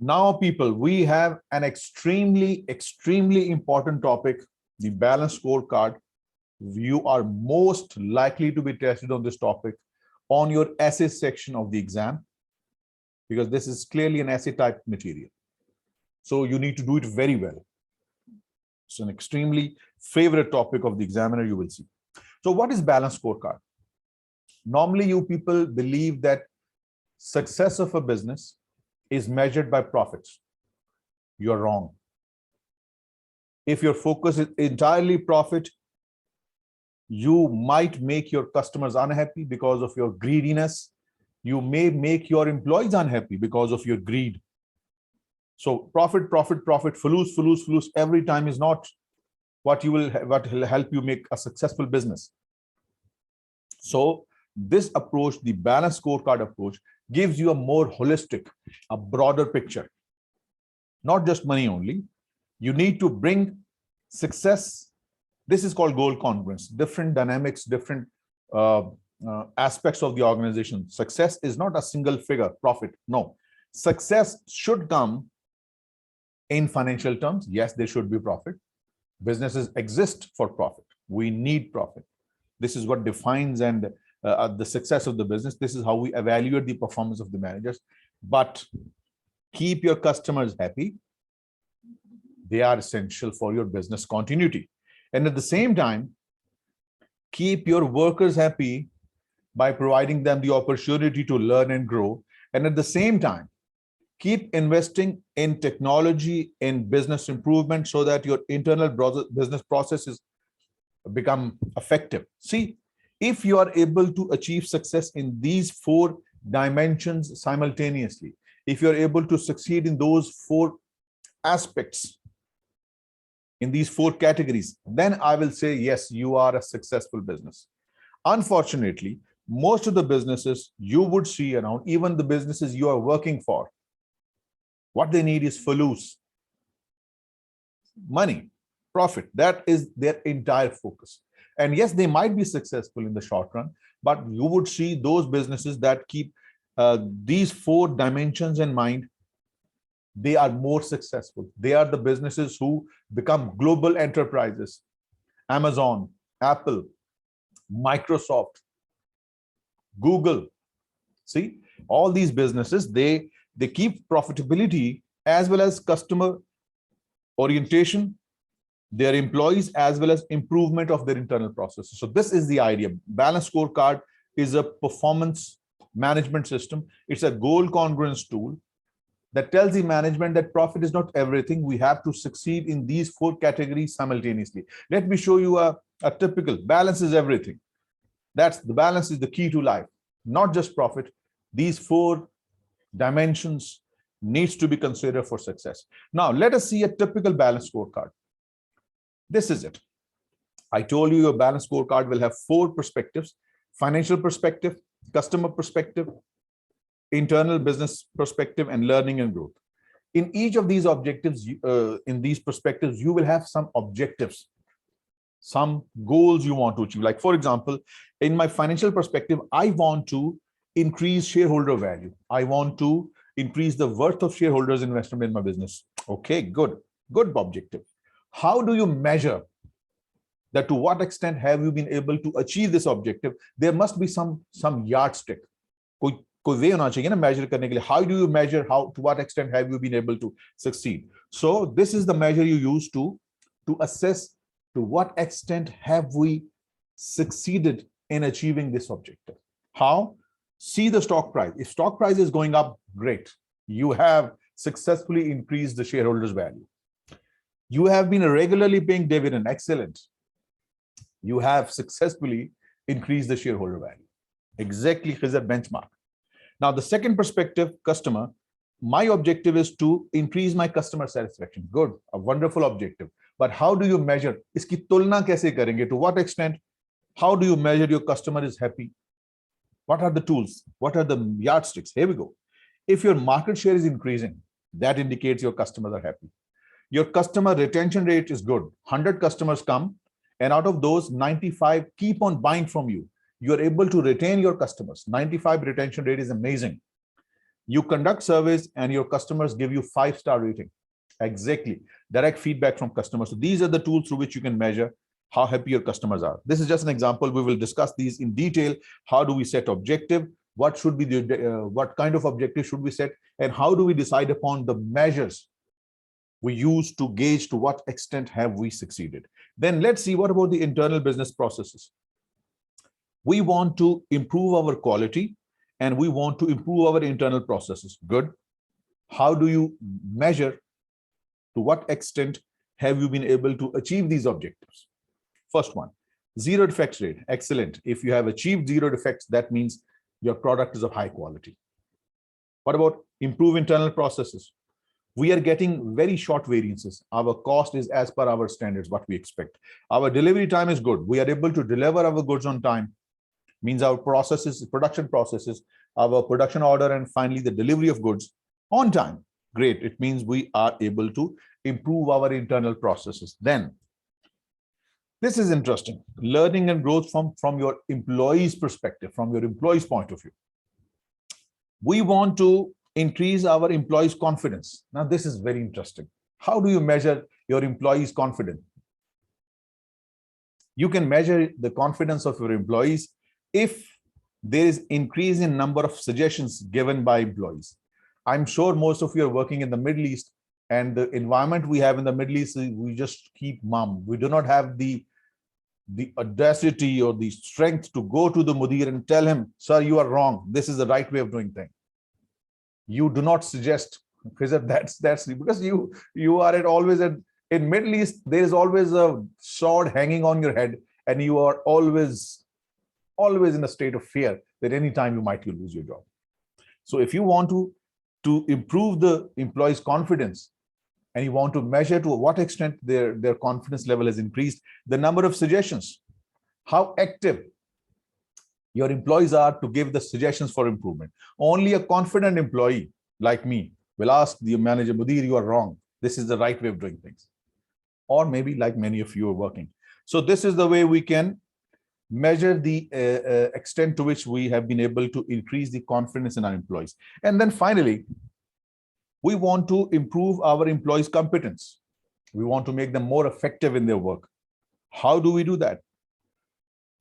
Now, people, we have an extremely important topic, the balanced scorecard. You are most likely to be tested on this topic on your essay section of the exam, because this is clearly an essay type material. So you need to do it very well. It's an extremely favorite topic of the examiner, you will see. So what is balanced scorecard? Normally, you people believe that success of a business is measured by profits. You're wrong. If your focus is entirely profit, you might make your customers unhappy because of your greediness. You may make your employees unhappy because of your greed. So profit, fulus every time is not what will help you make a successful business. So this approach, the balanced scorecard approach, gives you a more holistic, a broader picture. Not just money only. You need to bring success. This is called goal congruence, different dynamics, different aspects of the organization. Success is not a single figure, profit. No, success should come in financial terms. Yes, there should be profit. Businesses exist for profit. We need profit. This is what defines and the success of the business. This is how we evaluate the performance of the managers. But keep your customers happy. They are essential for your business continuity. And at the same time, keep your workers happy by providing them the opportunity to learn and grow. And at the same time, keep investing in technology, in business improvement, so that your internal business processes become effective. See, if you are able to achieve success in these 4 dimensions simultaneously, if you're able to succeed in those 4 aspects, in these 4 categories, then I will say, yes, you are a successful business. Unfortunately, most of the businesses you would see around, even the businesses you are working for, what they need is fulus, money, profit. That is their entire focus. And yes, they might be successful in the short run, but you would see those businesses that keep these 4 dimensions in mind, they are more successful. They are the businesses who become global enterprises. Amazon, Apple, Microsoft, Google. See, all these businesses, they keep profitability as well as customer orientation, their employees, as well as improvement of their internal processes. So this is the idea. Balanced scorecard is a performance management system. It's a goal congruence tool that tells the management that profit is not everything. We have to succeed in these 4 categories simultaneously. Let me show you a typical balance is everything. That's the balance is the key to life, not just profit. These 4 dimensions needs to be considered for success. Now, let us see a typical balanced scorecard. This is it. I told you your balanced scorecard will have 4 perspectives: financial perspective, customer perspective, internal business perspective, and learning and growth. In each of these objectives, in these perspectives, you will have some objectives, some goals you want to achieve. Like, for example, in my financial perspective, I want to increase shareholder value. I want to increase the worth of shareholders' investment in my business. Okay, good objective. How do you measure that? To what extent have you been able to achieve this objective? There must be some yardstick. कोई way होना चाहिए ना measure करने के लिए. How do you measure? To what extent have you been able to succeed? So this is the measure you use to assess to what extent have we succeeded in achieving this objective. How? See the stock price. If stock price is going up, great. You have successfully increased the shareholders' value. You have been regularly paying dividend. Excellent. You have successfully increased the shareholder value. Exactly, is a benchmark. Now, the second perspective, customer. My objective is to increase my customer satisfaction. Good, a wonderful objective. But how do you measure? Iski tulna kaise karenge? To what extent? How do you measure your customer is happy? What are the tools? What are the yardsticks? Here we go. If your market share is increasing, that indicates your customers are happy. Your customer retention rate is good. 100 customers come, and out of those, 95 keep on buying from you. You are able to retain your customers. 95 retention rate is amazing. You conduct surveys and your customers give you 5-star rating. Exactly. Direct feedback from customers. So these are the tools through which you can measure how happy your customers are. This is just an example. We will discuss these in detail. How do we set objective? What should be the what kind of objective should we set? And how do we decide upon the measures we use to gauge to what extent have we succeeded? Then let's see, what about the internal business processes? We want to improve our quality and we want to improve our internal processes. Good. How do you measure to what extent have you been able to achieve these objectives? First one, zero defects rate. Excellent. If you have achieved zero defects, that means your product is of high quality. What about improve internal processes? We are getting very short variances. Our cost is as per our standards, what we expect. Our delivery time is good. We are able to deliver our goods on time. Means our processes, production processes, our production order, and finally the delivery of goods on time. Great. It means we are able to improve our internal processes. Then, this is interesting. Learning and growth from your employees' perspective, from your employees' point of view. We want to increase our employees' confidence. Now, this is very interesting. How do you measure your employees' confidence? You can measure the confidence of your employees if there is increase in number of suggestions given by employees. I'm sure most of you are working in the Middle East, and the environment we have in the Middle East, we just keep mum. We do not have the audacity or the strength to go to the Mudir and tell him, sir, you are wrong. This is the right way of doing things. You do not suggest, because that's because you are at always in Middle East, there is always a sword hanging on your head, and you are always in a state of fear that any time you might lose your job. So if you want to improve the employees' confidence, and you want to measure to what extent their confidence level has increased, the number of suggestions, how active your employees are to give the suggestions for improvement. Only a confident employee like me will ask the manager, Mudir, you are wrong. This is the right way of doing things. Or maybe like many of you are working. So this is the way we can measure the extent to which we have been able to increase the confidence in our employees. And then finally, we want to improve our employees' competence. We want to make them more effective in their work. How do we do that?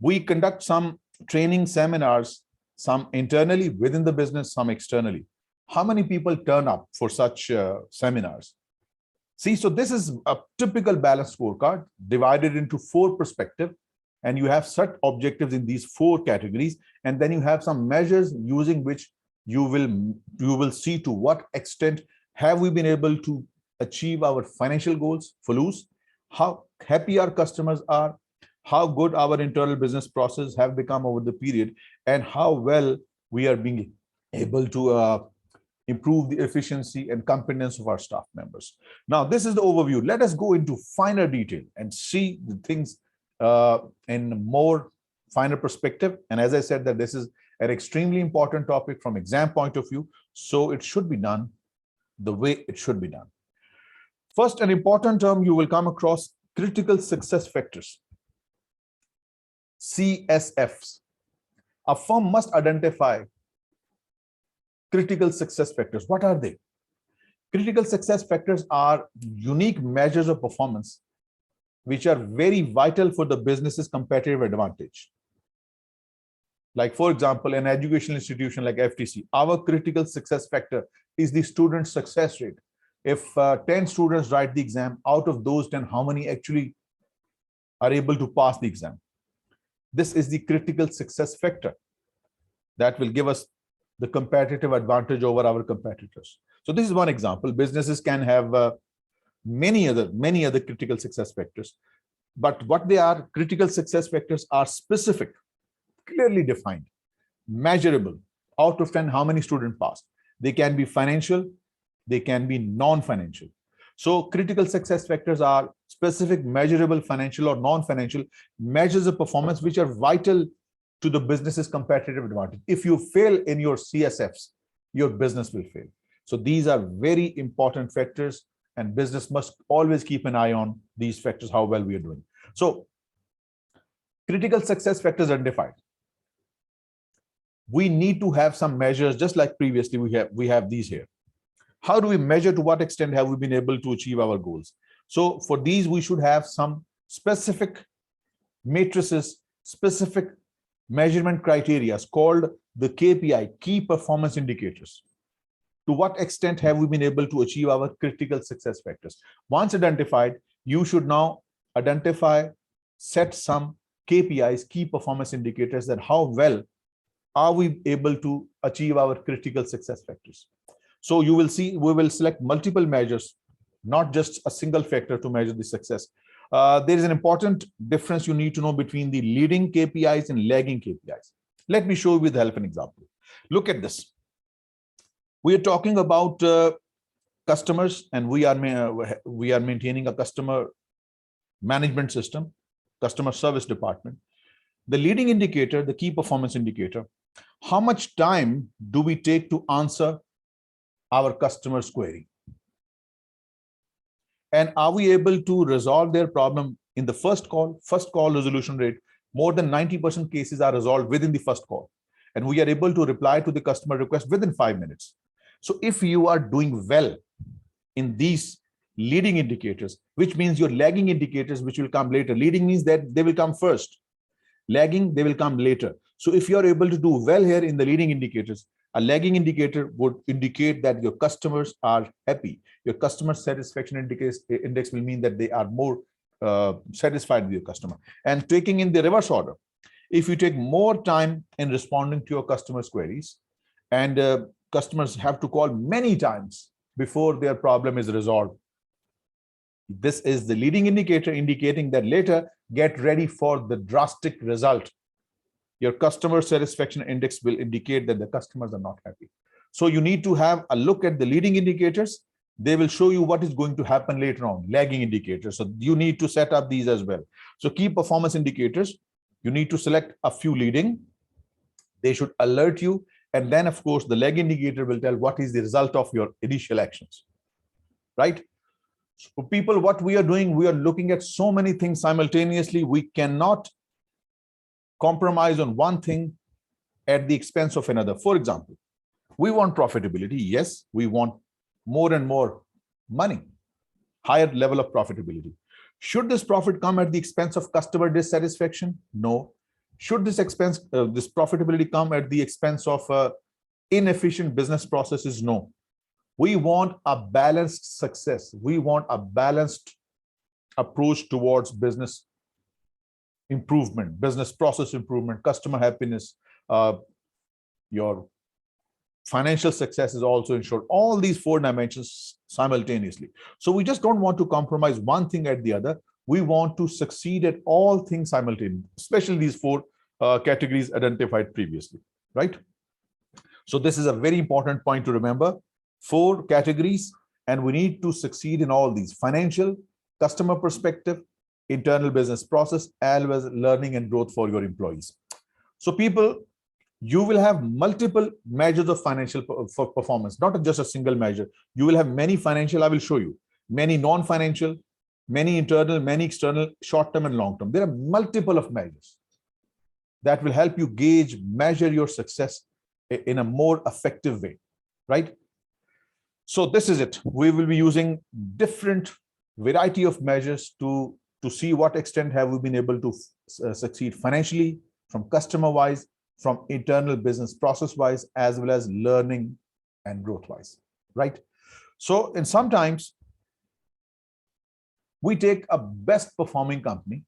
We conduct some training seminars, some internally within the business, some externally. How many people turn up for such seminars? See, so this is a typical balanced scorecard divided into 4 perspectives, and you have set objectives in these 4 categories, and then you have some measures using which you will see to what extent have we been able to achieve our financial goals, FLUS, how happy our customers are, how good our internal business processes have become over the period, and how well we are being able to improve the efficiency and competence of our staff members. Now, this is the overview. Let us go into finer detail and see the things in more finer perspective. And as I said, that this is an extremely important topic from exam point of view, so it should be done the way it should be done. First, an important term you will come across, critical success factors, CSFs. A firm must identify critical success factors. What are they? Critical success factors are unique measures of performance which are very vital for the business's competitive advantage. Like, for example, an educational institution like FTC, our critical success factor is the student success rate. If 10 students write the exam, out of those 10, how many actually are able to pass the exam? This is the critical success factor that will give us the competitive advantage over our competitors. So this is one example. Businesses can have many other critical success factors, but what they are, critical success factors are specific, clearly defined, measurable. Out of 10, how many students passed? They can be financial, they can be non-financial. So critical success factors are specific, measurable, financial or non-financial measures of performance which are vital to the business's competitive advantage. If you fail in your CSFs, your business will fail. So these are very important factors, and business must always keep an eye on these factors, how well we are doing. So critical success factors identified. we need to have some measures, just like previously we have these here. How do we measure to what extent have we been able to achieve our goals? So for these, we should have some specific matrices, specific measurement criteria called the KPI, key performance indicators. To what extent have we been able to achieve our critical success factors? Once identified, you should now identify, set some KPIs, key performance indicators, that how well are we able to achieve our critical success factors. So you will see, we will select multiple measures, not just a single factor to measure the success. There is an important difference you need to know between the leading KPIs and lagging KPIs. Let me show you with the help of an example. Look at this. We are talking about customers, and we are maintaining a customer management system, customer service department. The leading indicator, the key performance indicator, how much time do we take to answer our customer's query? And are we able to resolve their problem in the first call? First call resolution rate, more than 90% cases are resolved within the first call. And we are able to reply to the customer request within 5 minutes. So if you are doing well in these leading indicators, which means your lagging indicators, which will come later. Leading means that they will come first. Lagging, they will come later. So if you are able to do well here in the leading indicators, a lagging indicator would indicate that your customers are happy. Your customer satisfaction index will mean that they are more satisfied with your customer. And taking in the reverse order, if you take more time in responding to your customers' queries, and customers have to call many times before their problem is resolved, this is the leading indicator indicating that later, get ready for the drastic result. Your customer satisfaction index will indicate that the customers are not happy. So you need to have a look at the leading indicators. They will show you what is going to happen later on, lagging indicators. So you need to set up these as well. So key performance indicators, you need to select a few leading. They should alert you. And then, of course, the lag indicator will tell what is the result of your initial actions, right? So people, what we are doing, we are looking at so many things simultaneously. We cannot compromise on one thing at the expense of another. For example, we want profitability. Yes, we want more and more money, higher level of profitability. Should this profit come at the expense of customer dissatisfaction? No. Should this profitability come at the expense of inefficient business processes? No. We want a balanced success. We want a balanced approach towards business improvement, business process improvement, customer happiness, your financial success is also ensured. All these 4 dimensions simultaneously. So we just don't want to compromise one thing at the other. We want to succeed at all things simultaneously, especially these 4 categories identified previously, right? So this is a very important point to remember. 4 categories, and we need to succeed in all these: financial, customer perspective, internal business process, as well as learning and growth for your employees. So people, you will have multiple measures of financial performance, not just a single measure. You will have many financial, I will show you, many non-financial, many internal, many external, short-term and long-term. There are multiple of measures that will help you gauge, measure your success in a more effective way, right? So this is it. We will be using different variety of measures to see what extent have we been able to succeed financially, from customer-wise, from internal business process-wise, as well as learning and growth-wise, right? So, and sometimes we take a best performing company,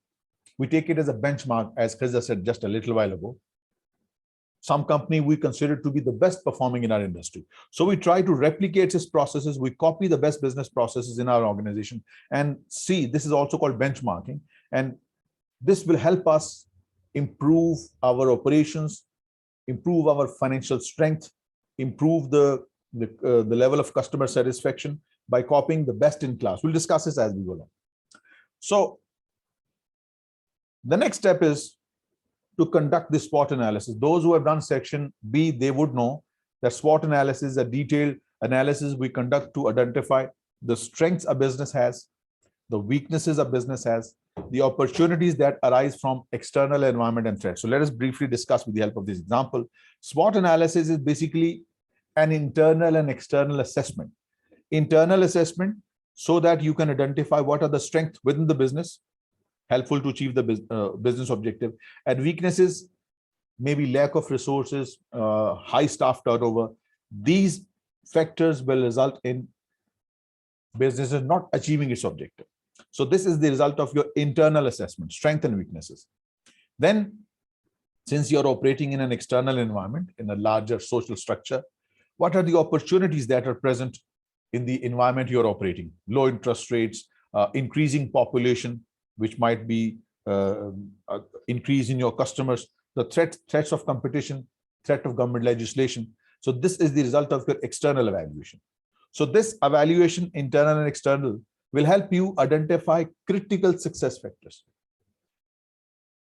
we take it as a benchmark, as Kaizen said just a little while ago. Some company we consider to be the best performing in our industry. So we try to replicate his processes. We copy the best business processes in our organization and see, this is also called benchmarking. And this will help us improve our operations, improve our financial strength, improve the level of customer satisfaction by copying the best in class. We'll discuss this as we go along. So the next step is to conduct the SWOT analysis. Those who have done section B, they would know that SWOT analysis is a detailed analysis we conduct to identify the strengths a business has, the weaknesses a business has, the opportunities that arise from external environment and threats. So let us briefly discuss with the help of this example. SWOT analysis is basically an internal and external assessment. Internal assessment so that you can identify what are the strengths within the business, helpful to achieve the business objective, and weaknesses, maybe lack of resources, high staff turnover. These factors will result in businesses not achieving its objective. So this is the result of your internal assessment, strengths and weaknesses. Then, since you're operating in an external environment, in a larger social structure, what are the opportunities that are present in the environment you're operating? Low interest rates, increasing population, which might be increase in your customers, the threats of competition, threat of government legislation. So this is the result of your external evaluation. So this evaluation, internal and external, will help you identify critical success factors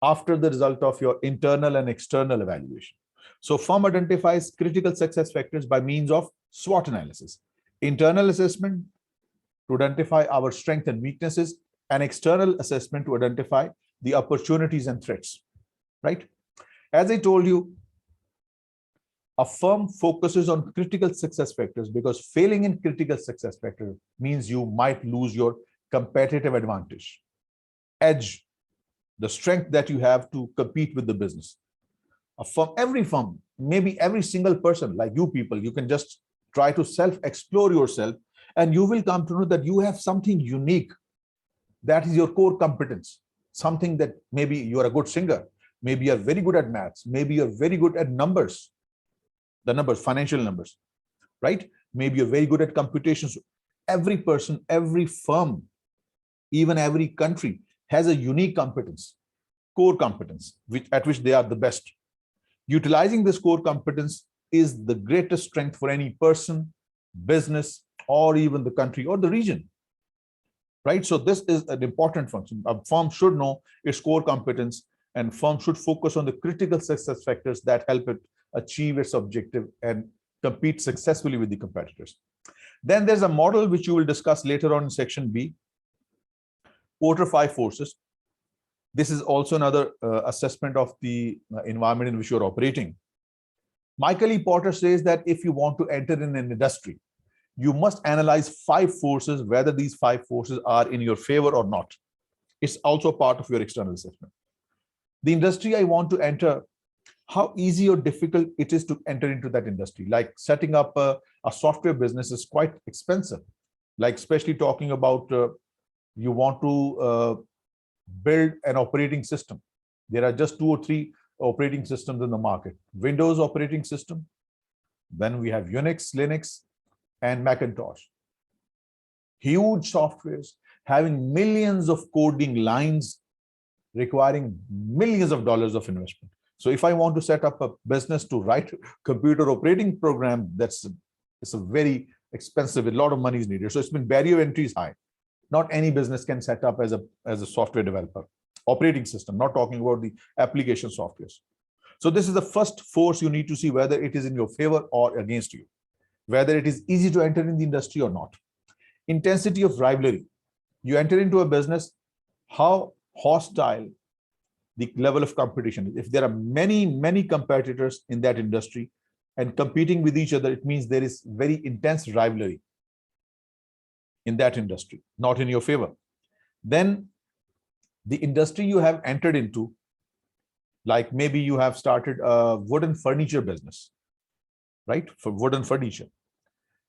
after the result of your internal and external evaluation. So firm identifies critical success factors by means of SWOT analysis. Internal assessment to identify our strengths and weaknesses, and external assessment to identify the opportunities and threats, right? As I told you, a firm focuses on critical success factors because failing in critical success factor means you might lose your competitive advantage, edge, the strength that you have to compete with the business. A firm, every firm, maybe every single person, like you people, you can just try to self-explore yourself, and you will come to know that you have something unique. That is your core competence, something that maybe you're a good singer, maybe you're very good at maths, maybe you're very good at numbers, the numbers, financial numbers, right? Maybe you're very good at computations. Every person, every firm, even every country has a unique competence, core competence, at which they are the best. Utilizing this core competence is the greatest strength for any person, business, or even the country or the region, right? So this is an important function. A firm should know its core competence, and firm should focus on the critical success factors that help it achieve its objective and compete successfully with the competitors. Then there's a model which you will discuss later on in section B, Porter 5 forces. This is also another assessment of the environment in which you're operating. Michael E. Porter says that if you want to enter in an industry, you must analyze 5 forces, whether these 5 forces are in your favor or not. It's also part of your external assessment. The industry I want to enter, how easy or difficult it is to enter into that industry. Like setting up a software business is quite expensive. Like especially talking about you want to build an operating system. There are just 2 or 3 operating systems in the market. Windows operating system, then we have Unix, Linux, and Macintosh. Huge softwares having millions of coding lines, requiring millions of dollars of investment. So if I want to set up a business to write computer operating program, it's a very expensive, a lot of money is needed. So it's been barrier entry is high. Not any business can set up as a software developer. Operating system, not talking about the application softwares. So this is the first force you need to see whether it is in your favor or against you, whether it is easy to enter in the industry or not. Intensity of rivalry. You enter into a business, how hostile the level of competition. If there are many competitors in that industry and competing with each other, it means there is very intense rivalry in that industry, not in your favor. Then the industry you have entered into, like maybe you have started a wooden furniture business, right? For wooden furniture.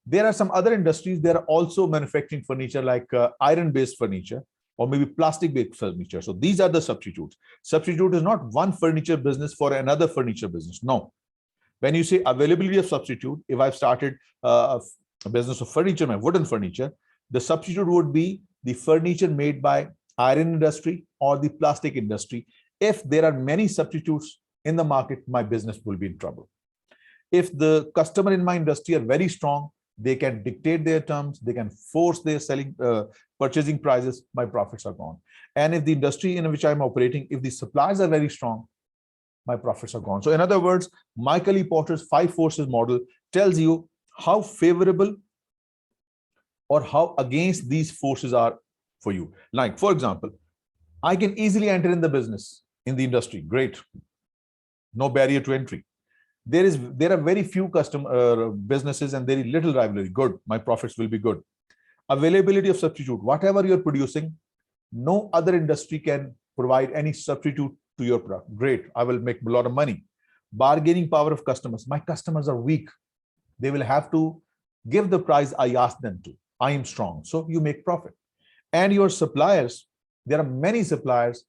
There are some other industries that are also manufacturing furniture, like iron-based furniture, or maybe plastic-based furniture. So these are the substitutes. Substitute is not one furniture business for another furniture business. No. When you say availability of substitute, if I've started a business of furniture, my wooden furniture, the substitute would be the furniture made by iron industry or the plastic industry. If there are many substitutes in the market, my business will be in trouble. If the customer in my industry are very strong, they can dictate their terms, they can force their purchasing prices, my profits are gone. And if the industry in which I'm operating, if the suppliers are very strong, my profits are gone. So in other words, Michael E. Porter's 5 forces model tells you how favorable or how against these forces are for you. Like, for example, I can easily enter in the business, in the industry. Great. No barrier to entry. There are very few businesses and very little rivalry. Good. My profits will be good. Availability of substitute. Whatever you're producing, no other industry can provide any substitute to your product. Great. I will make a lot of money. Bargaining power of customers. My customers are weak. They will have to give the price I ask them to. I am strong. So you make profit. And your suppliers, there are many suppliers,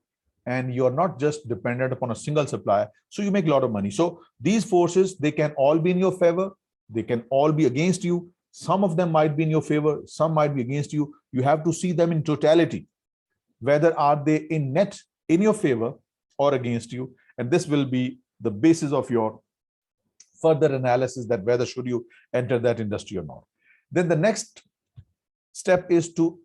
and you're not just dependent upon a single supplier. So you make a lot of money. So these forces, they can all be in your favor. They can all be against you. Some of them might be in your favor. Some might be against you. You have to see them in totality. Whether are they in net in your favor or against you. And this will be the basis of your further analysis, that whether should you enter that industry or not. Then the next step is to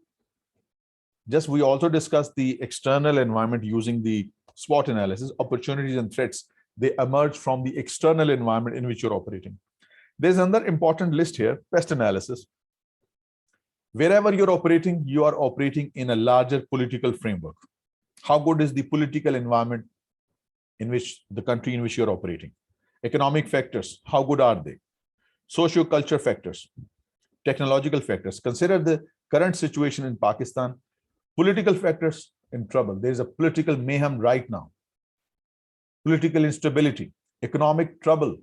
we also discussed the external environment using the SWOT analysis. Opportunities and threats, they emerge from the external environment in which you're operating. There's another important list here, pest analysis. Wherever you're operating, you are operating in a larger political framework. How good is the political environment in which the country in which you're operating? Economic factors, how good are they? Socio-culture factors, technological factors. Consider the current situation in Pakistan. Political factors, in trouble. There is a political mayhem right now. Political instability, economic trouble.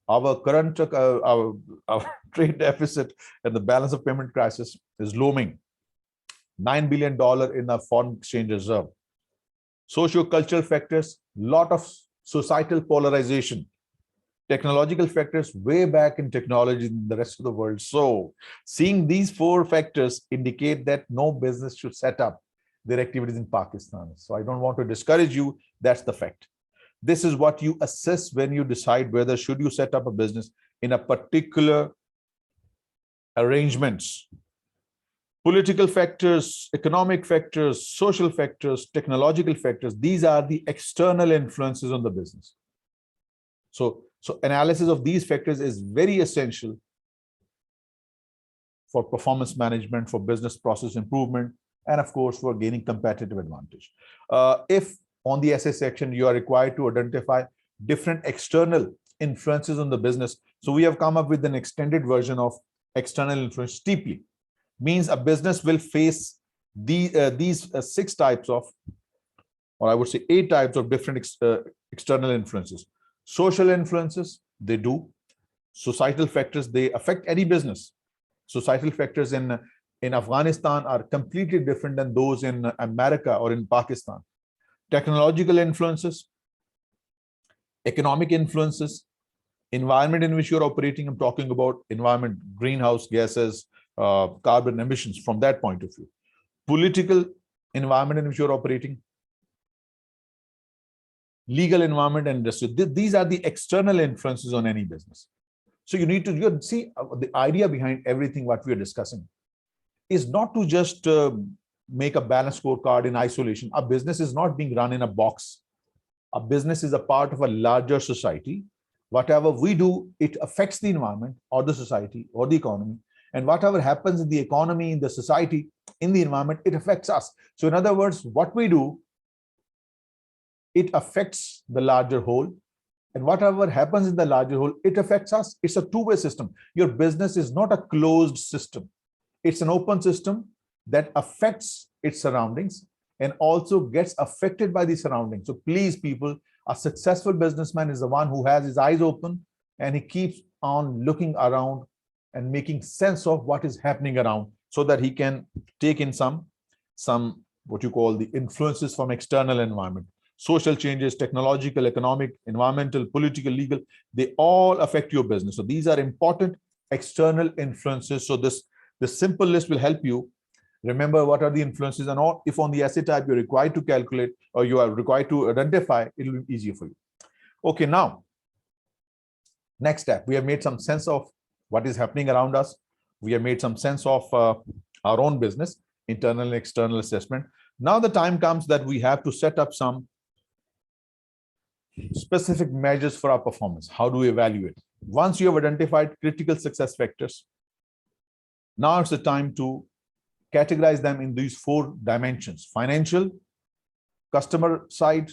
Our current our trade deficit and the balance of payment crisis is looming. $9 billion in the foreign exchange reserve. Socio-cultural factors, lot of societal polarization. Technological factors, way back in technology in the rest of the world. So seeing these four factors indicate that no business should set up their activities in Pakistan. So I don't want to discourage you. That's the fact. This is what you assess when you decide whether should you set up a business in a particular arrangements. Political factors, economic factors, social factors, technological factors. These are the external influences on the business. So analysis of these factors is very essential for performance management, for business process improvement, and of course, for gaining competitive advantage. If on the essay section, you are required to identify different external influences on the business. So we have come up with an extended version of external influence. Steeply means a business will face these 6 types of, or I would say 8 types of different external influences. Social influences, they do. Societal factors, they affect any business. Societal factors in Afghanistan are completely different than those in America or in Pakistan. Technological influences, economic influences, environment in which you're operating. I'm talking about environment, greenhouse gases, carbon emissions from that point of view. Political environment in which you're operating. Legal environment and industry. These are the external influences on any business. So you need to see the idea behind everything what we are discussing is not to just make a balanced scorecard in isolation. A business is not being run in a box. A business is a part of a larger society. Whatever we do, it affects the environment or the society or the economy. And whatever happens in the economy, in the society, in the environment, it affects us. So in other words, what we do, it affects the larger whole. And whatever happens in the larger whole, it affects us. It's a two-way system. Your business is not a closed system. It's an open system that affects its surroundings and also gets affected by the surroundings. So please, people, a successful businessman is the one who has his eyes open and he keeps on looking around and making sense of what is happening around so that he can take in some what you call the influences from external environment. Social changes, technological, economic, environmental, political, legal, they all affect your business. So these are important external influences. So this simple list will help you remember what are the influences, and all. If on the essay type you're required to calculate or you are required to identify, it will be easier for you. Okay, now, next step, we have made some sense of what is happening around us. We have made some sense of our own business, internal and external assessment. Now the time comes that we have to set up some specific measures for our performance. How do we evaluate? Once you have identified critical success factors, now it's the time to categorize them in these 4 dimensions: financial, customer side,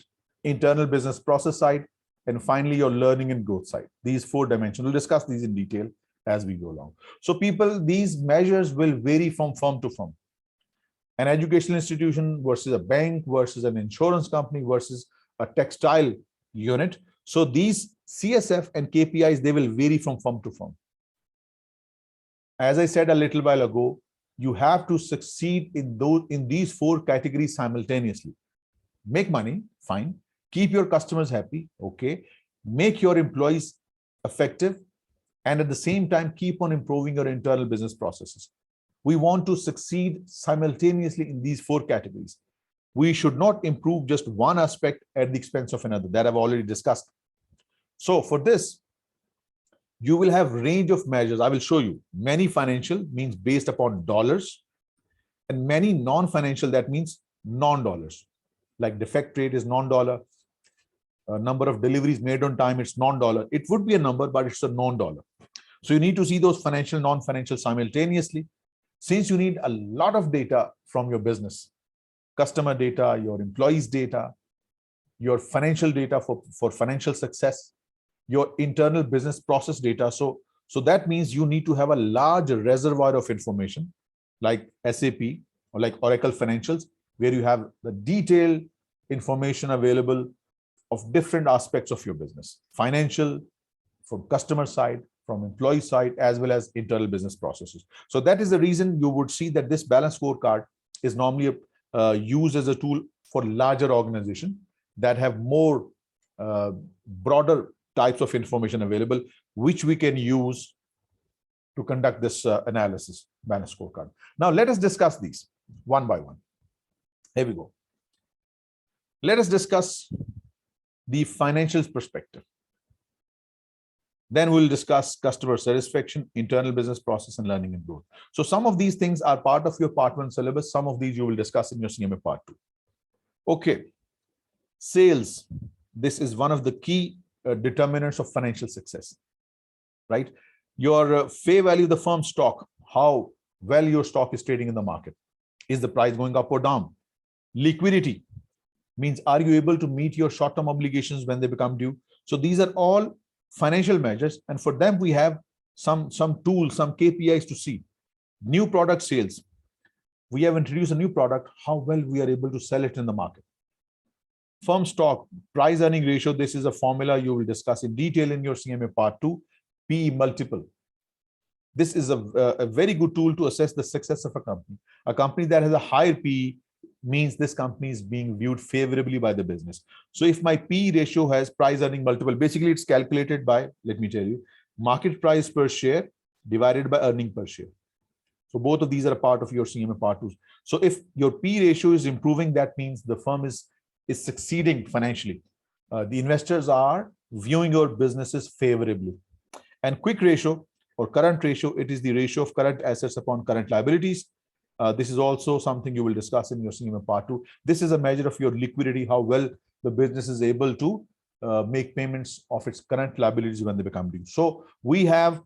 internal business process side, and finally your learning and growth side. These 4 dimensions. We'll discuss these in detail as we go along. So people, these measures will vary from firm to firm. An educational institution versus a bank versus an insurance company versus a textile unit. So these CSF and KPIs, they will vary from firm to firm. As I said a little while ago, you have to succeed in these 4 categories simultaneously. Make money, fine. Keep your customers happy, okay. Make your employees effective, and at the same time, keep on improving your internal business processes. We want to succeed simultaneously in these 4 categories. We should not improve just one aspect at the expense of another. That I've already discussed. So for this, you will have range of measures. I will show you. Many financial means based upon dollars, and many non-financial, that means non-dollars. Like defect rate is non-dollar. Number of deliveries made on time, it's non-dollar. It would be a number, but it's a non-dollar. So you need to see those financial, non-financial simultaneously. Since you need a lot of data from your business, customer data, your employees' data, your financial data for financial success, your internal business process data. So that means you need to have a large reservoir of information like SAP or like Oracle Financials, where you have the detailed information available of different aspects of your business, financial, from customer side, from employee side, as well as internal business processes. So that is the reason you would see that this balanced scorecard is normally used as a tool for larger organizations that have more broader types of information available, which we can use to conduct this analysis, balanced scorecard. Now, let us discuss these one by one. Here we go. Let us discuss the financials perspective. Then we'll discuss customer satisfaction, internal business process, and learning and growth. So some of these things are part of your part 1 syllabus. Some of these you will discuss in your CMA part 2. Okay. Sales. This is one of the key determinants of financial success, right? Your fair value of the firm's stock, how well your stock is trading in the market. Is the price going up or down? Liquidity means, are you able to meet your short-term obligations when they become due? So these are all financial measures, and for them we have some tools, some KPIs to see. New product sales. We have introduced a new product, how well we are able to sell it in the market. Firm stock, price earning ratio. This is a formula you will discuss in detail in your CMA part 2. PE multiple. This is a very good tool to assess the success of a company. A company that has a higher PE means this company is being viewed favorably by the business. So if my PE ratio has price earning multiple, basically it's calculated by, let me tell you, market price per share divided by earning per share. So both of these are a part of your CMA part 2. So if your PE ratio is improving, that means the firm is succeeding financially. The investors are viewing your businesses favorably. And quick ratio or current ratio, it is the ratio of current assets upon current liabilities. This is also something you will discuss in your CMA part 2. This is a measure of your liquidity, how well the business is able to make payments of its current liabilities when they become due. So we have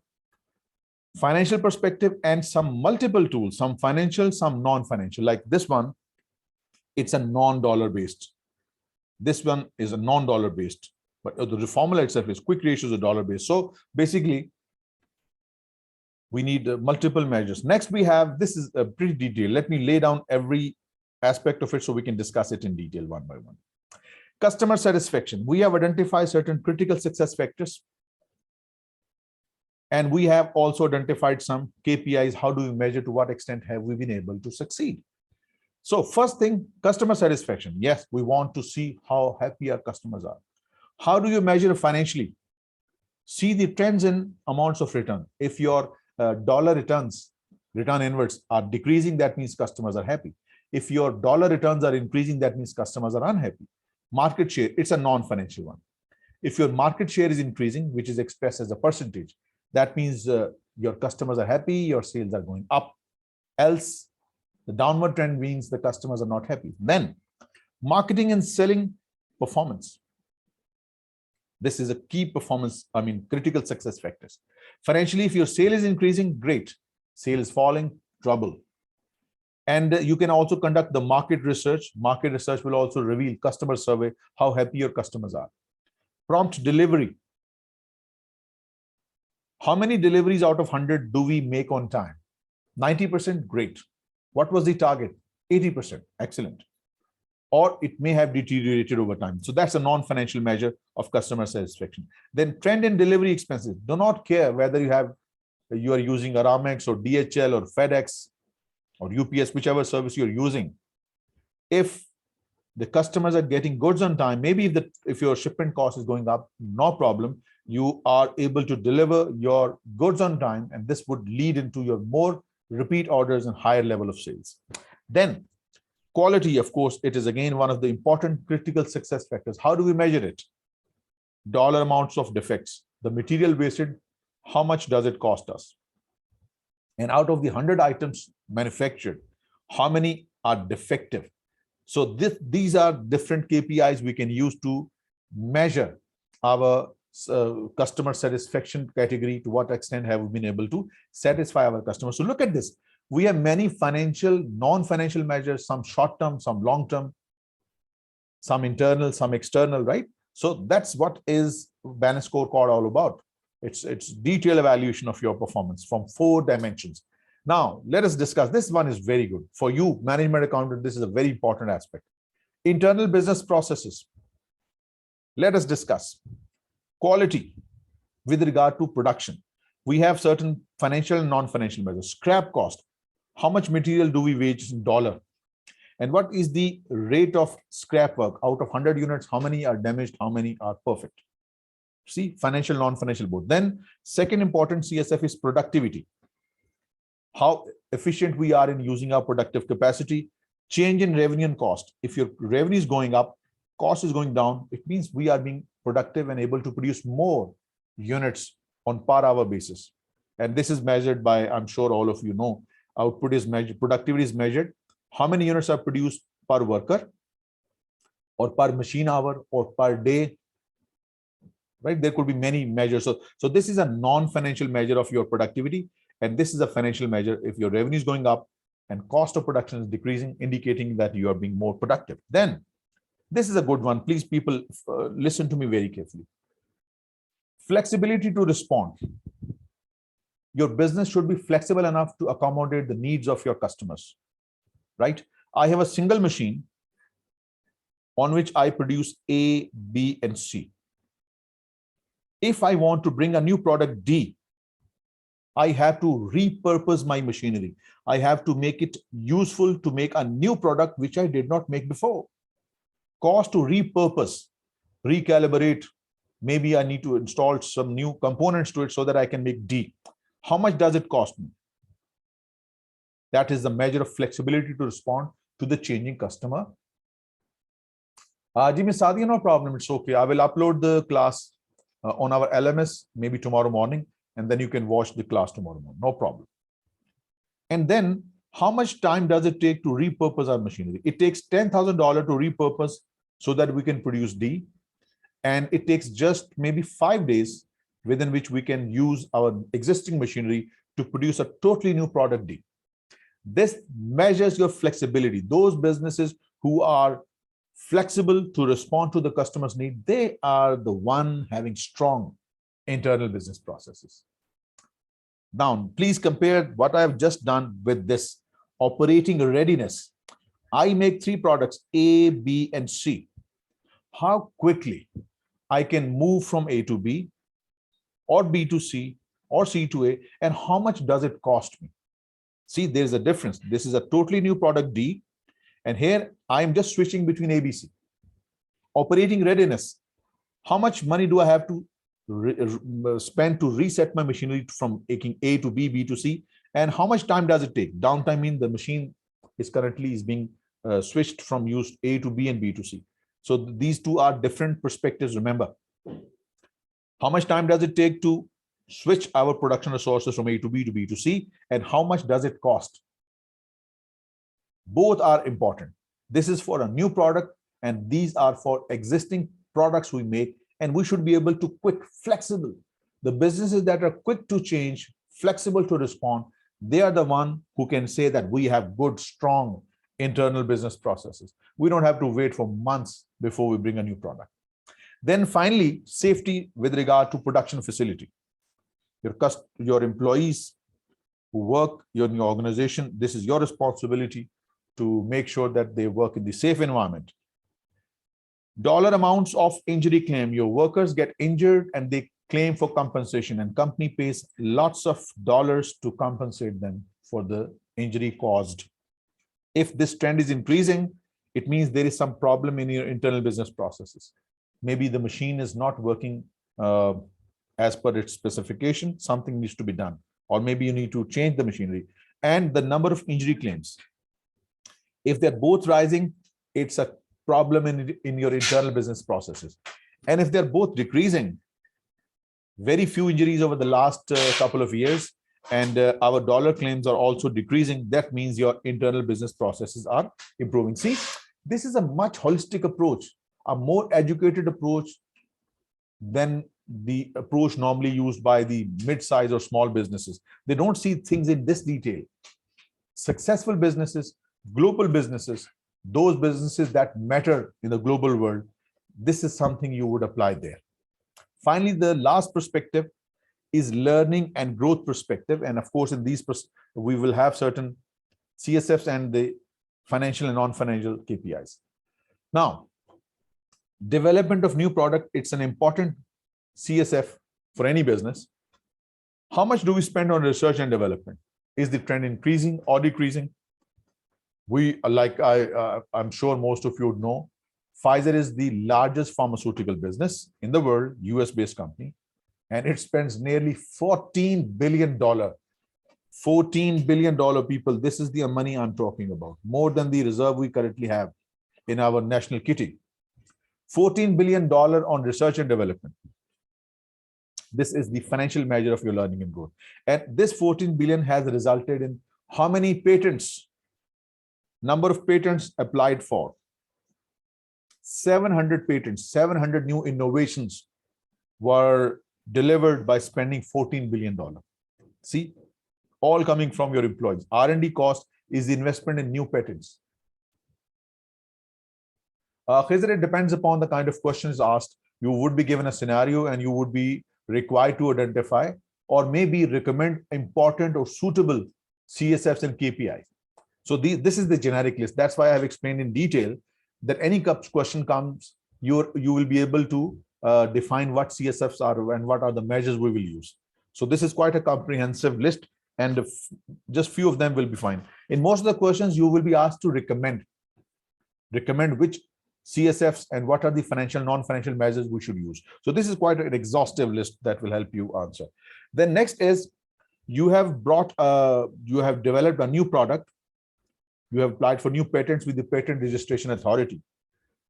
financial perspective and some multiple tools, some financial, some non-financial. Like this one, it's a non-dollar based. This one is a non-dollar based, but the formula itself is quick ratio is a dollar based. So basically, we need multiple measures. Next, we have, this is pretty detailed. Let me lay down every aspect of it so we can discuss it in detail one by one. Customer satisfaction. We have identified certain critical success factors. And we have also identified some KPIs. How do we measure, to what extent have we been able to succeed? So first thing, customer satisfaction. Yes, we want to see how happy our customers are. How do you measure financially? See the trends in amounts of return. If your dollar returns, return inwards, are decreasing, that means customers are happy. If your dollar returns are increasing, that means customers are unhappy. Market share, it's a non-financial one. If your market share is increasing, which is expressed as a percentage, that means your customers are happy, your sales are going up. Else, the downward trend means the customers are not happy. Then, marketing and selling performance. This is a key performance, critical success factors. Financially, if your sale is increasing, great. Sale is falling, trouble. And you can also conduct the market research. Market research will also reveal customer survey, how happy your customers are. Prompt delivery. How many deliveries out of 100 do we make on time? 90%, great. What was the target? 80%, excellent. Or it may have deteriorated over time. So that's a non-financial measure of customer satisfaction. Then trend in delivery expenses. Do not care whether you are using Aramex or DHL or FedEx or UPS, whichever service you're using. If the customers are getting goods on time, maybe if your shipment cost is going up, no problem. You are able to deliver your goods on time, and this would lead into your more repeat orders and higher level of sales. Then quality, of course, it is again one of the important critical success factors. How do we measure it? Dollar amounts of defects, the material wasted, how much does it cost us? And out of the 100 items manufactured, how many are defective? So these are different KPIs we can use to measure our customer satisfaction category. To what extent have we been able to satisfy our customers? So look at this. We have many financial, non-financial measures, some short-term, some long-term, some internal, some external, right? So that's what is Balanced Scorecard all about. It's detailed evaluation of your performance from 4 dimensions. Now, let us discuss. This one is very good. For you, management accountant, this is a very important aspect. Internal business processes. Let us discuss. Quality with regard to production. We have certain financial and non-financial measures. Scrap cost. How much material do we waste in dollar? And what is the rate of scrap work? Out of 100 units, how many are damaged? How many are perfect? See, financial, non-financial both. Then second important CSF is productivity. How efficient we are in using our productive capacity. Change in revenue and cost. If your revenue is going up, cost is going down, it means we are being productive and able to produce more units on per hour basis. And this is measured by, I'm sure all of you know, output is measured, productivity is measured. How many units are produced per worker or per machine hour or per day, right? There could be many measures. So this is a non-financial measure of your productivity. And this is a financial measure if your revenue is going up and cost of production is decreasing, indicating that you are being more productive. Then this is a good one. Please, people, listen to me very carefully. Flexibility to respond. Your business should be flexible enough to accommodate the needs of your customers, right? I have a single machine on which I produce A, B, and C. If I want to bring a new product D, I have to repurpose my machinery. I have to make it useful to make a new product which I did not make before. Cost to repurpose, recalibrate. Maybe I need to install some new components to it so that I can make D. How much does it cost me? That is the measure of flexibility to respond to the changing customer. Ji, Ms. Sadia, no problem. It's okay. I will upload the class on our LMS maybe tomorrow morning, and then you can watch the class tomorrow morning. No problem. And then how much time does it take to repurpose our machinery? It takes $10,000 to repurpose so that we can produce D. And it takes just maybe 5 days within which we can use our existing machinery to produce a totally new product D. This measures your flexibility. Those businesses who are flexible to respond to the customer's need, they are the one having strong internal business processes. Now, please compare what I have just done with this operating readiness. I make 3 products, A, B, and C. How quickly I can move from A to B, or B to C, or C to A, and how much does it cost me? See, there's a difference. This is a totally new product D, and here I'm just switching between A, B, C. Operating readiness. How much money do I have to spend to reset my machinery from making A to B, B to C, and how much time does it take? Downtime means the machine is currently being switched from used A to B and B to C. So these two are different perspectives, remember. How much time does it take to switch our production resources from A to B to C, and how much does it cost? Both are important. This is for a new product, and these are for existing products we make, and we should be able to quick, flexible. The businesses that are quick to change, flexible to respond, They are the one who can say that we have good, strong internal business processes. We don't have to wait for months before we bring a new product. Then finally, safety with regard to production facility. Your employees who work in your organization, this is your responsibility to make sure that they work in the safe environment. Dollar amounts of injury claim. Your workers get injured and they claim for compensation, and company pays lots of dollars to compensate them for the injury caused. If this trend is increasing, it means there is some problem in your internal business processes. Maybe the machine is not working as per its specification, something needs to be done. Or maybe you need to change the machinery. And the number of injury claims. If they're both rising, it's a problem in your internal business processes. And if they're both decreasing, very few injuries over the last couple of years, and our dollar claims are also decreasing, that means your internal business processes are improving. See, this is a much holistic approach, a more educated approach than the approach normally used by the mid-size or small businesses. They don't see things in this detail. Successful businesses, global businesses, those businesses that matter in the global world, this is something you would apply there. Finally, the last perspective is learning and growth perspective. And of course, in these, we will have certain CSFs and the financial and non-financial KPIs. Now, development of new product, it's an important CSF for any business. How much do we spend on research and development? Is the trend increasing or decreasing? I'm sure most of you would know, Pfizer is the largest pharmaceutical business in the world, US-based company, and it spends nearly $14 billion. $14 billion, people. This is the money I'm talking about, more than the reserve we currently have in our national kitty. $14 billion on research and development. This is the financial measure of your learning and growth. And this 14 billion has resulted in how many patents? Number of patents applied for. 700 patents, 700 new innovations were delivered by spending $14 billion. See, all coming from your employees. R&D cost is the investment in new patents. It depends upon the kind of questions asked. You would be given a scenario and you would be required to identify or maybe recommend important or suitable CSFs and KPIs. So this is the generic list. That's why I have explained in detail that any question comes, you will be able to define what CSFs are and what are the measures we will use. So this is quite a comprehensive list, and just few of them will be fine. In most of the questions, you will be asked to recommend which CSFs and what are the financial, non-financial measures we should use. So this is quite an exhaustive list that will help you answer. Then next is you have developed a new product. You have applied for new patents with the Patent Registration Authority.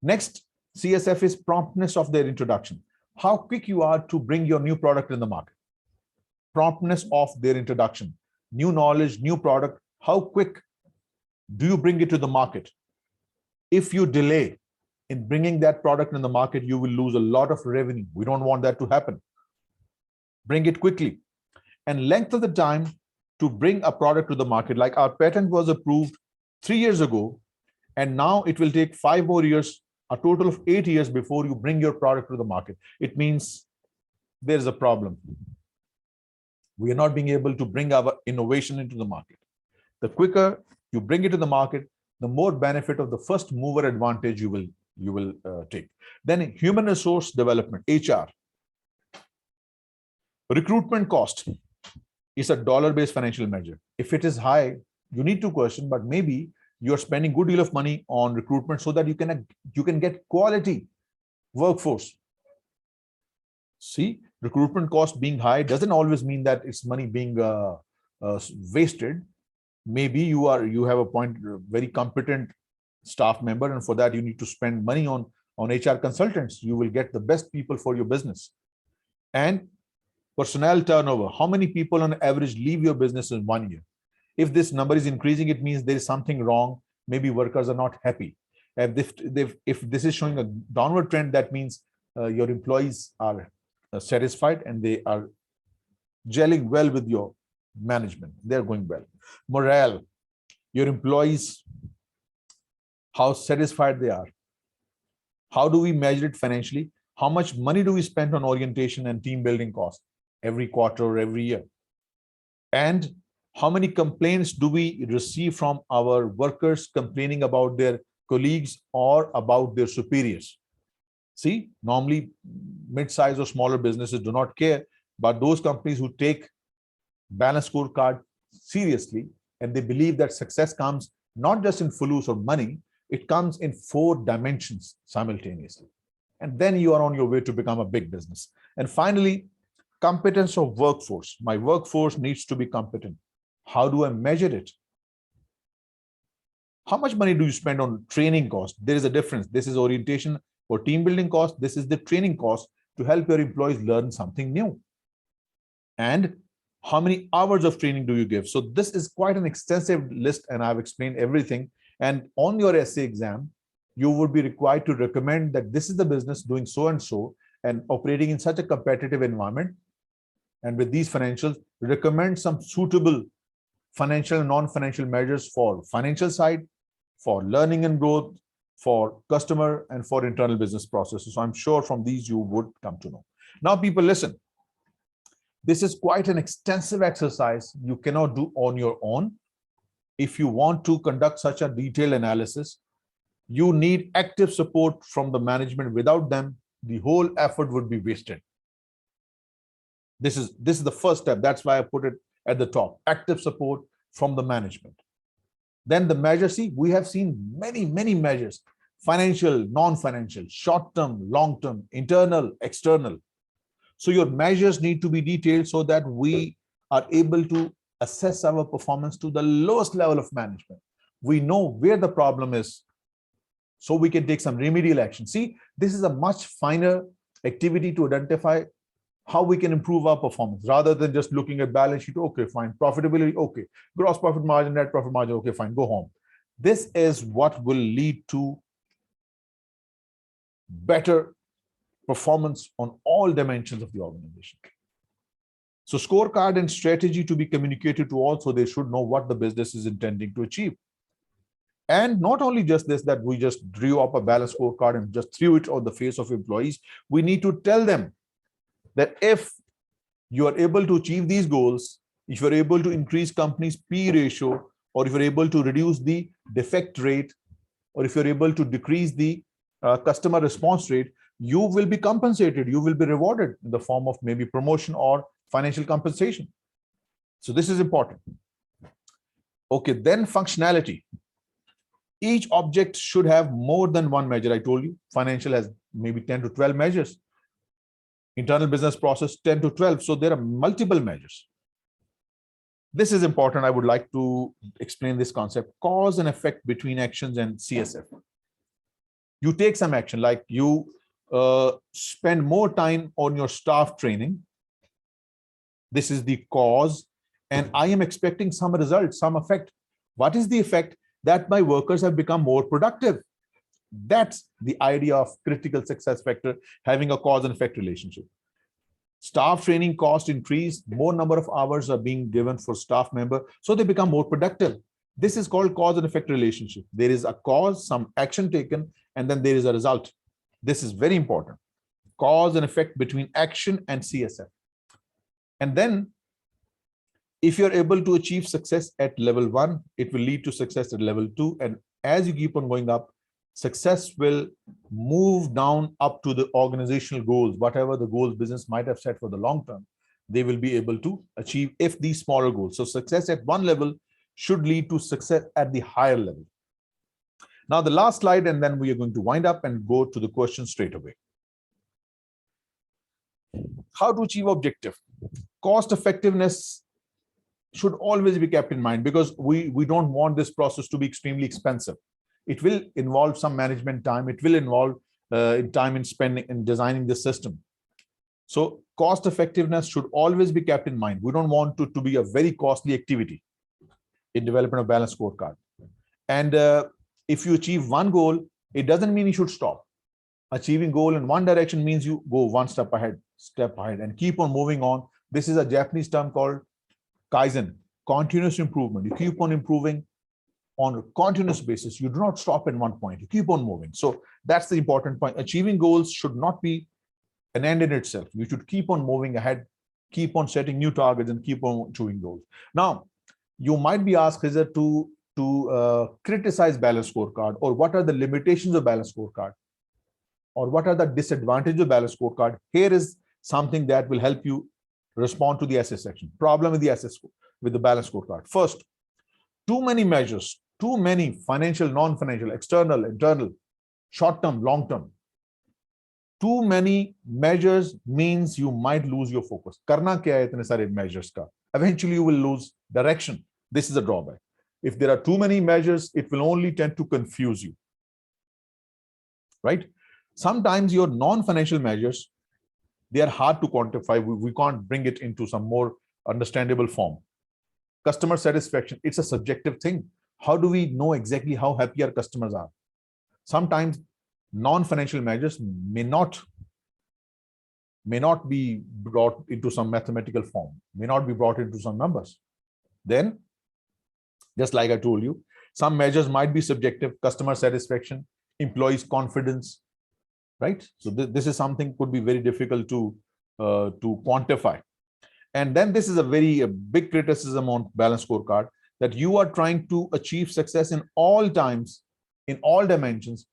Next CSF is promptness of their introduction. How quick you are to bring your new product in the market. Promptness of their introduction. New knowledge, new product. How quick do you bring it to the market? If you delay in bringing that product in the market, you will lose a lot of revenue. We don't want that to happen. Bring it quickly. And length of the time to bring a product to the market, like our patent was approved 3 years ago, and now it will take 5 more years, a total of 8 years before you bring your product to the market. It means there's a problem. We are not being able to bring our innovation into the market. The quicker you bring it to the market, the more benefit of the first mover advantage you will take. Then human resource development, HR. Recruitment cost is a dollar-based financial measure. If it is high, you need to question, but maybe you're spending a good deal of money on recruitment so that you can get quality workforce. See, recruitment cost being high doesn't always mean that it's money being wasted. Maybe you have a very competent staff member, and for that you need to spend money on HR consultants. You will get the best people for your business. And personnel turnover. How many people on average leave your business in 1 year? If this number is increasing, it means there is something wrong. Maybe workers are not happy. And if this is showing a downward trend, that means your employees are satisfied and they are gelling well with your management, they're going well. Morale, your employees, how satisfied they are. How do we measure it financially? How much money do we spend on orientation and team building costs every quarter or every year? And how many complaints do we receive from our workers complaining about their colleagues or about their superiors? See, normally mid-size or smaller businesses do not care, but those companies who take balanced scorecard seriously, and they believe that success comes not just in fulus or money, it comes in 4 dimensions simultaneously. And then you are on your way to become a big business. And finally, competence of workforce. My workforce needs to be competent. How do I measure it? How much money do you spend on training costs? There is a difference. This is orientation or team building cost. This is the training cost to help your employees learn something new. And how many hours of training do you give? So this is quite an extensive list, and I've explained everything. And on your essay exam, you would be required to recommend that this is the business doing so and so and operating in such a competitive environment. And with these financials, recommend some suitable financial and non-financial measures for financial side, for learning and growth, for customer, and for internal business processes. So I'm sure from these you would come to know. Now, people, listen. This is quite an extensive exercise you cannot do on your own. If you want to conduct such a detailed analysis, you need active support from the management. Without them, the whole effort would be wasted. This is the first step. That's why I put it at the top. Active support from the management. Then the measures. See, we have seen many measures: financial, non-financial, short-term, long-term, internal, external. So your measures need to be detailed so that we are able to assess our performance to the lowest level of management. We know where the problem is, so we can take some remedial action. See, this is a much finer activity to identify how we can improve our performance rather than just looking at balance sheet. Okay, fine. Profitability, okay. Gross profit margin, net profit margin, okay, fine. Go home. This is what will lead to better performance on all dimensions of the organization. So scorecard and strategy to be communicated to all, so they should know what the business is intending to achieve. And not only just this, that we just drew up a balanced scorecard and just threw it on the face of employees. We need to tell them that if you are able to achieve these goals, if you're able to increase company's P ratio, or if you're able to reduce the defect rate, or if you're able to decrease the customer response rate, you will be compensated. You will be rewarded in the form of maybe promotion or financial compensation. So this is important. Okay, then functionality. Each object should have more than one measure. I told you, financial has maybe 10 to 12 measures. Internal business process, 10 to 12. So there are multiple measures. This is important. I would like to explain this concept: cause and effect between actions and CSF. You take some action, like you spend more time on your staff training. This is the cause, and I am expecting some result, some effect. What is the effect? That my workers have become more productive. That's the idea of critical success factor, having a cause and effect relationship. Staff training cost increase, more number of hours are being given for staff member, so they become more productive. This is called cause and effect relationship. There is a cause, some action taken, and then there is a result. This is very important. Cause and effect between action and CSF. And then if you're able to achieve success at level 1, it will lead to success at level 2. And as you keep on going up, success will move down up to the organizational goals. Whatever the goals business might have set for the long term, they will be able to achieve if these smaller goals. So success at one level should lead to success at the higher level. Now the last slide, and then we are going to wind up and go to the question straight away. How to achieve objective? Cost effectiveness should always be kept in mind, because we don't want this process to be extremely expensive. It will involve some management time. It will involve time in spending in designing the system. So cost effectiveness should always be kept in mind. We don't want to be a very costly activity in development of balanced scorecard. And if you achieve one goal, it doesn't mean you should stop. Achieving goal in one direction means you go one step ahead, and keep on moving on. This is a Japanese term called Kaizen, continuous improvement. You keep on improving on a continuous basis. You do not stop at one point. You keep on moving. So that's the important point. Achieving goals should not be an end in itself. You should keep on moving ahead, keep on setting new targets, and keep on achieving goals. Now, you might be asked, is it to criticize balanced scorecard, or what are the limitations of balanced scorecard, or what are the disadvantages of balanced scorecard? Here is something that will help you respond to the SS section. Problem with the SS with the balanced scorecard. First, too many measures, too many financial, non-financial, external, internal, short-term, long-term. Too many measures means you might lose your focus. Karna kya hai itne sare measures ka? Eventually you will lose direction. This is a drawback. If there are too many measures, it will only tend to confuse you. Right? Sometimes your non-financial measures, they are hard to quantify. We can't bring it into some more understandable form. Customer satisfaction, it's a subjective thing. How do we know exactly how happy our customers are? Sometimes non-financial measures may not be brought into some mathematical form, may not be brought into some numbers. Then, just like I told you, some measures might be subjective: customer satisfaction, employees' confidence, right? So this is something could be very difficult to quantify. And then this is a very big criticism on balanced scorecard, that you are trying to achieve success in all times, in all dimensions.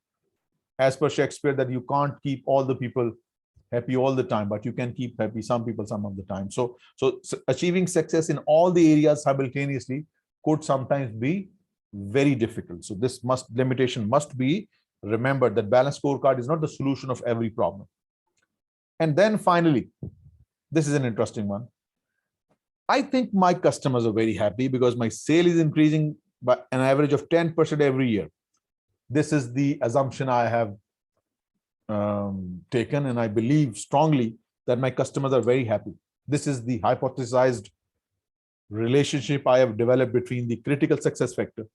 As per Shakespeare, that you can't keep all the people happy all the time, but you can keep happy some people some of the time. So achieving success in all the areas simultaneously could sometimes be very difficult. So this limitation must be remembered, that balanced scorecard is not the solution of every problem. And then finally, this is an interesting one. I think my customers are very happy because my sale is increasing by an average of 10% every year. This is the assumption I have taken, and I believe strongly that my customers are very happy. This is the hypothesized relationship I have developed between the critical success factor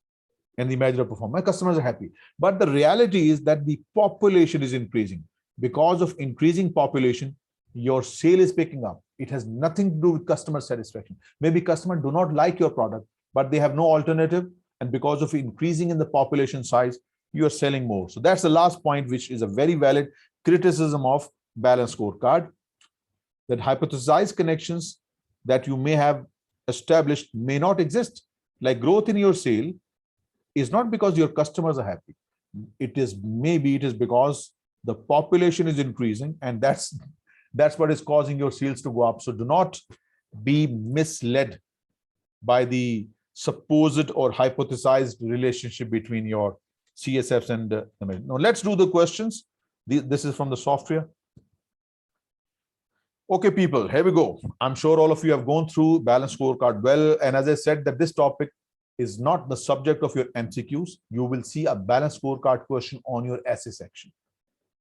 and the measure of performance. My customers are happy. But the reality is that the population is increasing. Because of increasing population, your sale is picking up. It has nothing to do with customer satisfaction. Maybe customers do not like your product, but they have no alternative. And because of increasing in the population size, you are selling more. So that's the last point, which is a very valid criticism of balanced scorecard, that hypothesized connections that you may have established may not exist. Like growth in your sale is not because your customers are happy. Maybe it is because the population is increasing, and that's what is causing your sales to go up. So do not be misled by the supposed or hypothesized relationship between your CSFs and the measure. Now let's do the questions. This is from the software. Okay, people, here we go. I'm sure all of you have gone through balanced scorecard well. And as I said, that this topic is not the subject of your MCQs. You will see a balanced scorecard question on your essay section.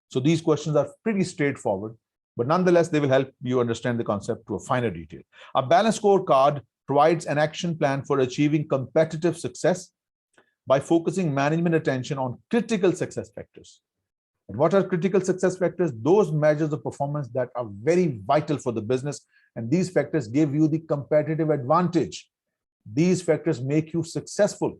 So these questions are pretty straightforward, but nonetheless, they will help you understand the concept to a finer detail. A balanced scorecard provides an action plan for achieving competitive success by focusing management attention on critical success factors. And what are critical success factors? Those measures of performance that are very vital for the business. And these factors give you the competitive advantage. These factors make you successful.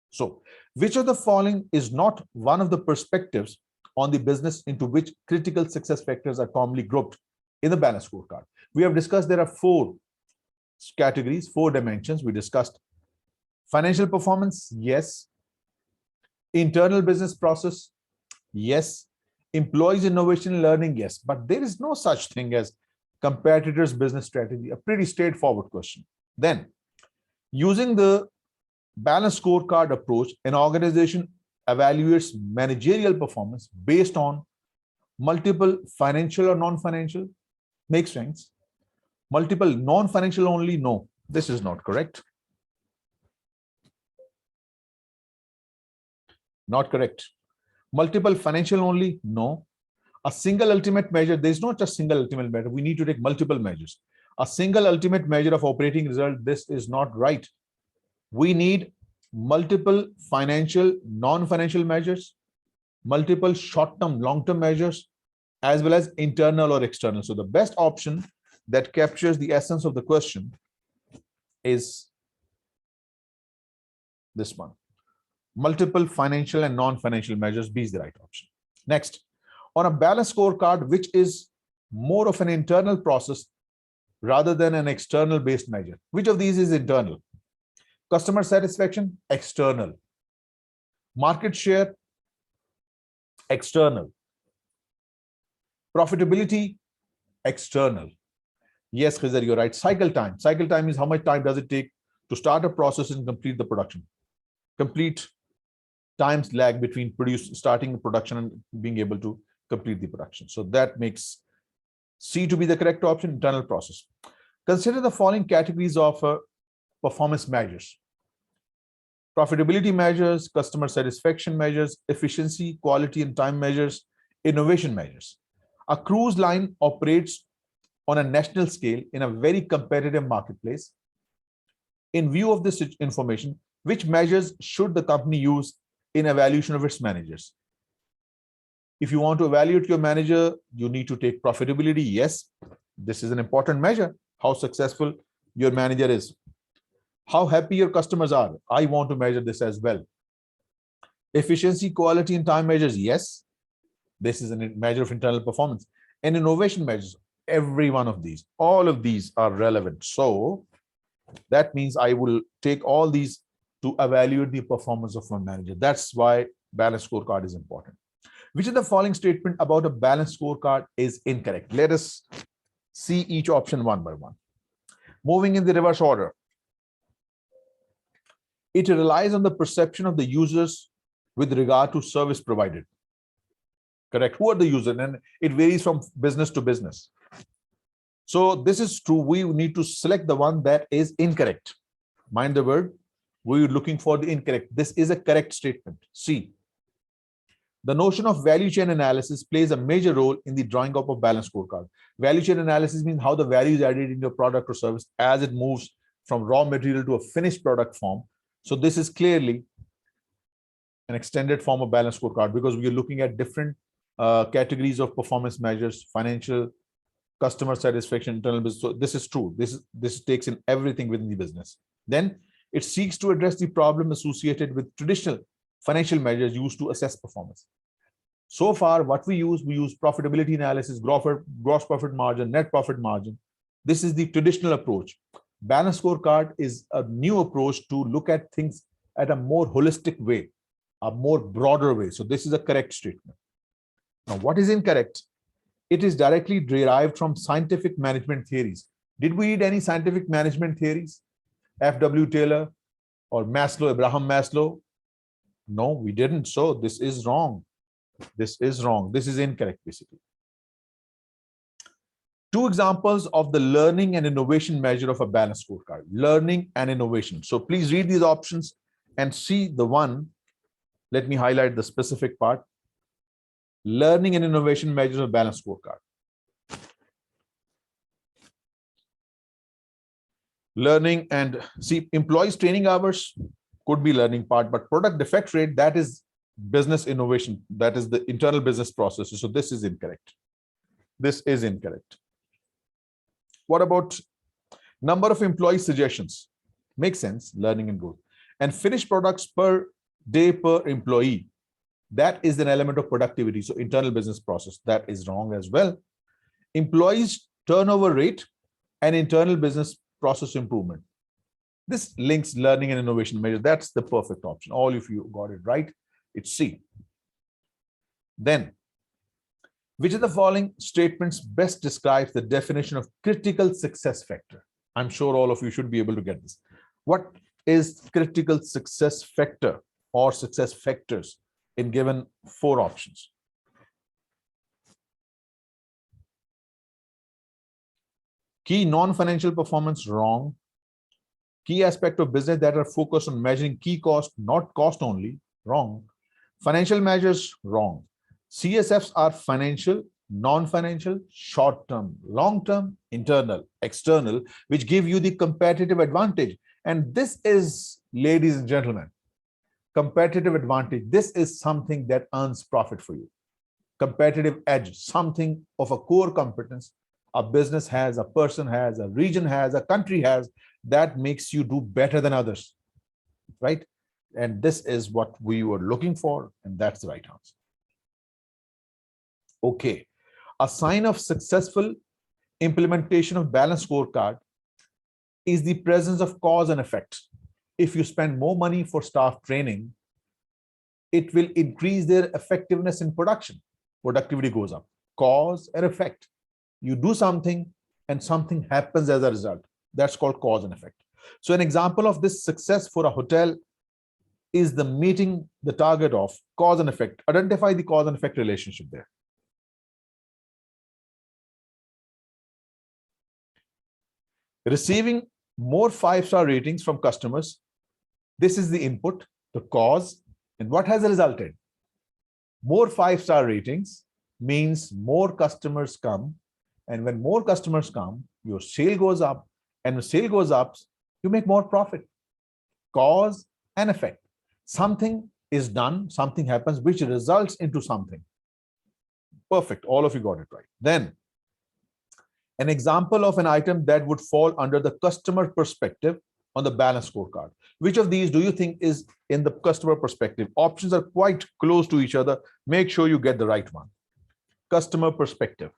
So, which of the following is not one of the perspectives on the business into which critical success factors are commonly grouped in the balanced scorecard? We have discussed there are 4 categories, 4 dimensions. We discussed financial performance, yes. Internal business process, yes. Employees innovation and learning, yes. But there is no such thing as competitors' business strategy. A pretty straightforward question. Then, using the balanced scorecard approach, an organization evaluates managerial performance based on multiple financial or non-financial. Makes sense. Multiple non-financial only, no. This is not correct. Not correct. Multiple financial only, no. A single ultimate measure, there is not just single ultimate measure. We need to take multiple measures. A single ultimate measure of operating result, this is not right. We need multiple financial, non-financial measures, multiple short-term, long-term measures, as well as internal or external. So the best option that captures the essence of the question is this one. Multiple financial and non-financial measures, B is the right option. Next, on a balanced scorecard, which is more of an internal process rather than an external based measure. Which of these is internal? Customer satisfaction, external. Market share, external. Profitability, external. Yes, Khizar, you're right. Cycle time. Cycle time is how much time does it take to start a process and complete the production. Complete times lag between starting the production and being able to complete the production. So that makes C to be the correct option, internal process. Consider the following categories of performance measures: profitability measures, customer satisfaction measures, efficiency, quality and time measures, innovation measures. A cruise line operates on a national scale in a very competitive marketplace. In view of this information, which measures should the company use in evaluation of its managers? If you want to evaluate your manager, you need to take profitability. Yes, this is an important measure. How successful your manager is. How happy your customers are. I want to measure this as well. Efficiency, quality, and time measures. Yes, this is a measure of internal performance. And innovation measures. Every one of these, all of these are relevant. So that means I will take all these to evaluate the performance of my manager. That's why balanced scorecard is important. Which of the following statement about a balanced scorecard is incorrect? Let us see each option one by one. Moving in the reverse order. It relies on the perception of the users with regard to service provided. Correct. Who are the users? And it varies from business to business. So this is true. We need to select the one that is incorrect. Mind the word. We're looking for the incorrect. This is a correct statement. C. The notion of value chain analysis plays a major role in the drawing up of balanced scorecard. Value chain analysis means how the value is added in your product or service as it moves from raw material to a finished product form. So this is clearly an extended form of balanced scorecard because we are looking at different categories of performance measures: financial, customer satisfaction, internal business. So this is true. This takes in everything within the business. Then it seeks to address the problem associated with traditional financial measures used to assess performance. So far, what we use profitability analysis, gross profit margin, net profit margin. This is the traditional approach. Balanced scorecard is a new approach to look at things at a more holistic way, a more broader way. So this is a correct statement. Now, what is incorrect? It is directly derived from scientific management theories. Did we read any scientific management theories? F.W. Taylor or Maslow, Abraham Maslow? No, we didn't. So this is wrong. This is wrong. This is incorrect, basically. Two examples of the learning and innovation measure of a balanced scorecard. Learning and innovation. So please read these options and see the one. Let me highlight the specific part. Learning and innovation measures of balanced scorecard. Learning and employees training hours could be learning part, but product defect rate, that is business innovation. That is the internal business processes. So this is incorrect. This is incorrect. What about number of employee suggestions? Makes sense, learning and growth. And finished products per day per employee. That is an element of productivity. So internal business process, that is wrong as well. Employees turnover rate and internal business process improvement. This links learning and innovation measure. That's the perfect option. All of you got it right. It's C. Then, which of the following statements best describes the definition of critical success factor? I'm sure all of you should be able to get this. What is critical success factor or success factors in given four options? Key non-financial performance, wrong. Key aspect of business that are focused on measuring key cost, not cost only, wrong. Financial measures, wrong. CSFs are financial, non-financial, short-term, long-term, internal, external, which give you the competitive advantage. And this is, ladies and gentlemen, competitive advantage. This is something that earns profit for you. Competitive edge, something of a core competence a business has, a person has, a region has, a country has, that makes you do better than others, right? And this is what we were looking for, and that's the right answer. Okay, a sign of successful implementation of balanced scorecard is the presence of cause and effect. If you spend more money for staff training, it will increase their effectiveness in production. Productivity goes up. Cause and effect. You do something and something happens as a result. That's called cause and effect. So an example of this success for a hotel is the meeting the target of cause and effect. Identify the cause and effect relationship there. Receiving more 5-star ratings from customers. This is the input, the cause, and what has resulted? More 5-star ratings means more customers come, and when more customers come, your sale goes up, and when sale goes up, you make more profit. Cause and effect. Something is done, something happens, which results into something. Perfect, all of you got it right. Then, an example of an item that would fall under the customer perspective on the balanced scorecard. Which of these do you think is in the customer perspective? Options are quite close to each other. Make sure you get the right one. Customer perspective.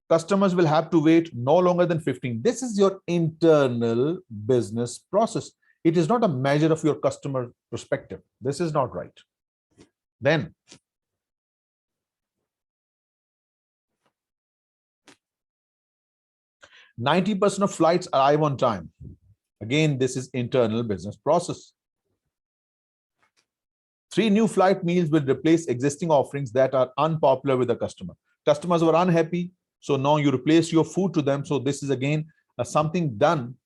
Customers will have to wait no longer than 15. This is your internal business process. It is not a measure of your customer perspective. This is not right. Then, %90 of flights arrive on time. Again, this is internal business process. 3 new flight meals will replace existing offerings that are unpopular with the customer. Customers were unhappy, so now you replace your food to them. So this is again something done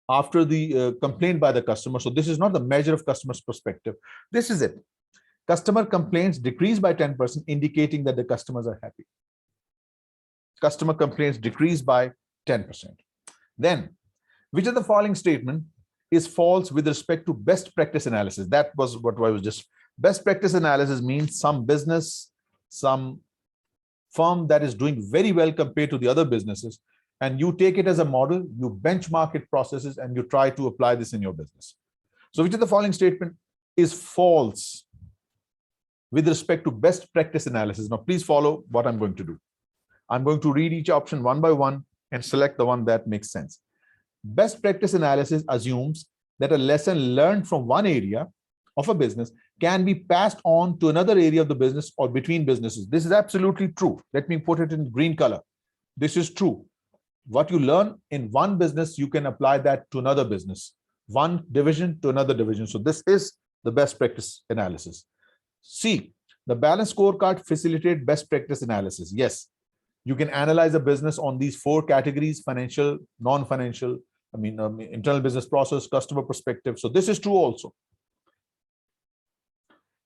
after the complaint by the customer. So this is not the measure of customer's perspective. This is it. Customer complaints decrease by 10%, indicating that the customers are happy. Customer complaints decrease by 10%. Then, which of the following statement is false with respect to best practice analysis? That was what I was just. Best practice analysis means some business, some firm that is doing very well compared to the other businesses, and you take it as a model, you benchmark it processes, and you try to apply this in your business. So which of the following statement is false with respect to best practice analysis? Now, please follow what I'm going to do. I'm going to read each option one by one and select the one that makes sense. Best practice analysis assumes that a lesson learned from one area of a business can be passed on to another area of the business or between businesses. This is absolutely true. Let me put it in green color. This is true. What you learn in one business, you can apply that to another business, one division to another division. So this is the best practice analysis. C, the balanced scorecard facilitates best practice analysis. Yes. You can analyze a business on these 4 categories: financial, non-financial, internal business process, customer perspective. So this is true also.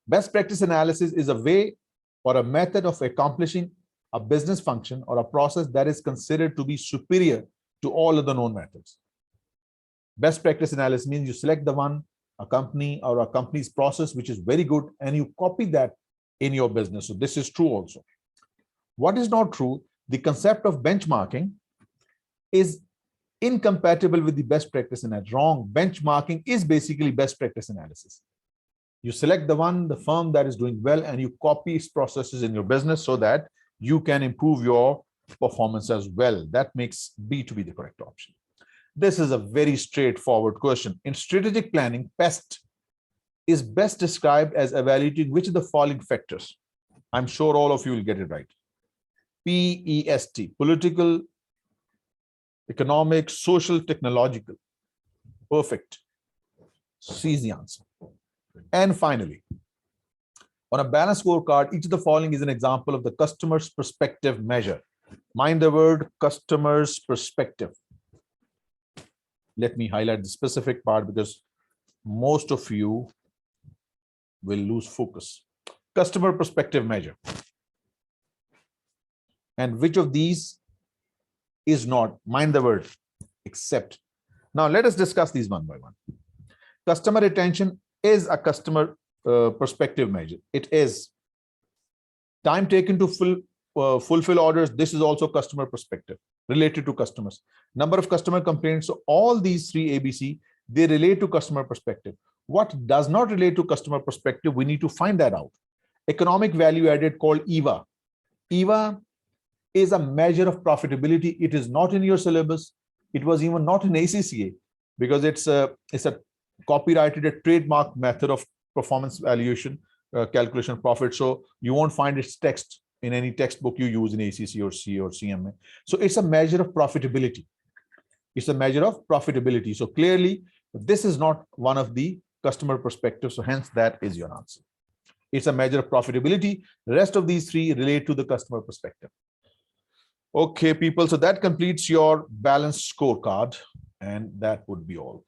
Best practice analysis is a way or a method of accomplishing a business function or a process that is considered to be superior to all other known methods. Best practice analysis means you select the one, a company or a company's process, which is very good, and you copy that in your business. So this is true also. What is not true? The concept of benchmarking is incompatible with the best practice analysis. Wrong. Benchmarking is basically best practice analysis. You select the one, the firm that is doing well, and you copy its processes in your business so that you can improve your performance as well. That makes B to be the correct option. This is a very straightforward question. In strategic planning, PEST is best described as evaluating which of the following factors. I'm sure all of you will get it right. PEST, political, economic, social, technological. Perfect. C is the answer. And finally, on a balanced scorecard, each of the following is an example of the customer's perspective measure. Mind the word customer's perspective. Let me highlight the specific part because most of you will lose focus. Customer perspective measure. And which of these is not? Mind the word, except. Now, let us discuss these one by one. Customer retention is a customer perspective measure. It is time taken to fulfill orders. This is also customer perspective related to customers. Number of customer complaints. So all these three ABC, they relate to customer perspective. What does not relate to customer perspective, we need to find that out. Economic value added, called EVA. EVA is a measure of profitability. It is not in your syllabus. It was even not in ACCA, because it's a copyrighted, a trademark method of performance valuation, calculation of profit. So you won't find its text in any textbook you use in ACC or C or CMA. So it's a measure of profitability. It's a measure of profitability. So clearly, this is not one of the customer perspectives. So hence, that is your answer. It's a measure of profitability. The rest of these three relate to the customer perspective. Okay, people. So that completes your balanced scorecard. And that would be all.